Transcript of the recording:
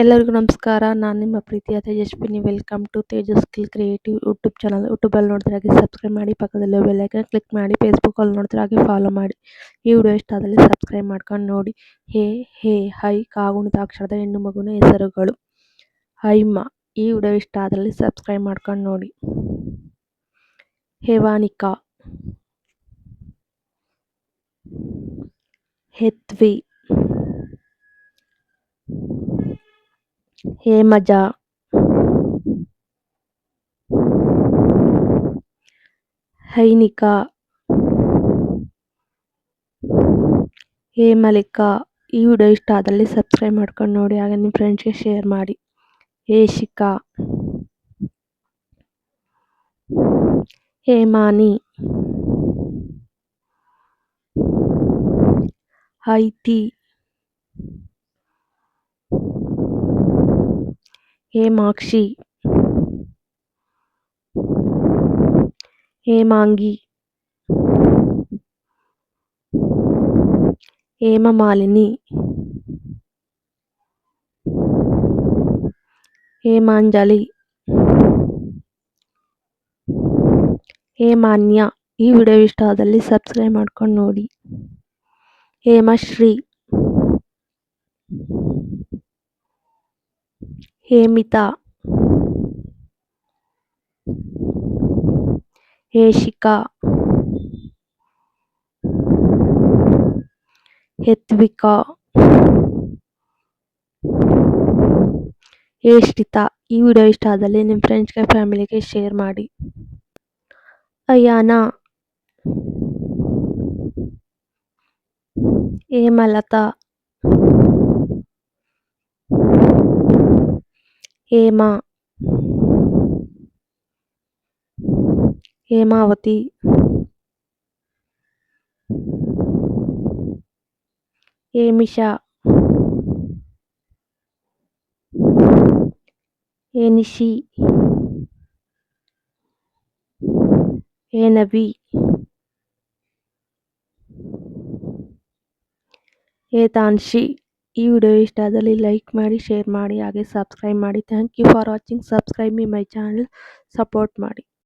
ಎಲ್ಲರಿಗೂ ನಮಸ್ಕಾರ. ನಾನು ನಿಮ್ಮ ಪ್ರೀತಿಯ Tejaswini. Welcome to Tejas skill creative YouTube channel. ಯೂಟ್ಯೂಬಲ್ಲಿ ನೋಡ್ತಿರೋ ಹಾಗೆ ಸಬ್ಸ್ಕ್ರೈಬ್ ಮಾಡಿ, ಪಕ್ಕದಲ್ಲೇ ಬೆಲ್ ಐಕಾನ್ ಕ್ಲಿಕ್ ಮಾಡಿ. ಫೇಸ್ಬುಕ್ಕಲ್ಲಿ ನೋಡ್ತಿರೋ ಹಾಗೆ ಫಾಲೋ ಮಾಡಿ. ಈ ವಿಡಿಯೋ ಇಷ್ಟ ಆದಲ್ಲಿ ಸಬ್ಸ್ಕ್ರೈಬ್ ಮಾಡ್ಕೊಂಡು ನೋಡಿ. ಹೇ ಹೇ ಹೈ ಕಾಗುಣಿತ ಅಕ್ಷರದ ಹೆಣ್ಣು ಮಗುವಿನ ಹೆಸರುಗಳು. ಹೈಮ. ಈ ವಿಡಿಯೋ ಇಷ್ಟ ಆದಲ್ಲಿ ಸಬ್ಸ್ಕ್ರೈಬ್ ಮಾಡ್ಕೊಂಡು ನೋಡಿ. ಹೇವಾನಿಕಾ, ಹೆತ್ವಿ, ಹೇಮಜ, ಹೈನಿಕಾ, ಹೇಮಲಿಕಾ. ಈ ವಿಡಿಯೋ ಇಷ್ಟ ಆದಲ್ಲಿ ಸಬ್ಸ್ಕ್ರೈಬ್ ಮಾಡ್ಕೊಂಡು ನೋಡಿ, ಹಾಗೆ ನಿಮ್ಮ ಫ್ರೆಂಡ್ಸ್ಗೆ ಶೇರ್ ಮಾಡಿ. ಹೇಶಿಕಾ, ಹೇಮಾನಿ, ಹೈತಿ, ಹೇಮಾಕ್ಷಿ, ಹೇಮಾಂಗಿ, ಹೇಮಮಾಲಿನಿ, ಹೇಮಾಂಜಲಿ, ಹೇಮಾನ್ಯ. ಈ ವಿಡಿಯೋ ಇಷ್ಟ ಆದಲ್ಲಿ ಸಬ್ಸ್ಕ್ರೈಬ್ ಮಾಡ್ಕೊಂಡು ನೋಡಿ. ಹೇಮಶ್ರೀ, ಹೇಮಿತಾ, ಹೇಶಿಕಾ, ಹೆತ್ವಿಕಾ, ಹೇಶ್ರಿತಾ. ಈ ವಿಡಿಯೋ ಇಷ್ಟ ಆದಲ್ಲಿ ನಿಮ್ಮ ಫ್ರೆಂಡ್ಸ್ಗೆ ಫ್ಯಾಮಿಲಿಗೆ ಶೇರ್ ಮಾಡಿ. ಅಯಾನಾ, ಹೇಮಲತಾ, ಹೇಮಾ, ಹೇಮಾವತಿ, ಹೇಮಿಷಾ, ಹೇನಿಶಿ, ಹೇನವಿ, ಹೇತಾನ್ಶಿ. ಈ ವಿಡಿಯೋ ಇಷ್ಟ ಆದಲ್ಲಿ ಲೈಕ್ ಮಾಡಿ, ಶೇರ್ ಮಾಡಿ, ಹಾಗೆ ಸಬ್ಸ್ಕ್ರೈಬ್ ಮಾಡಿ. Thank you for watching. Subscribe me my channel. Support ಮಾಡಿ.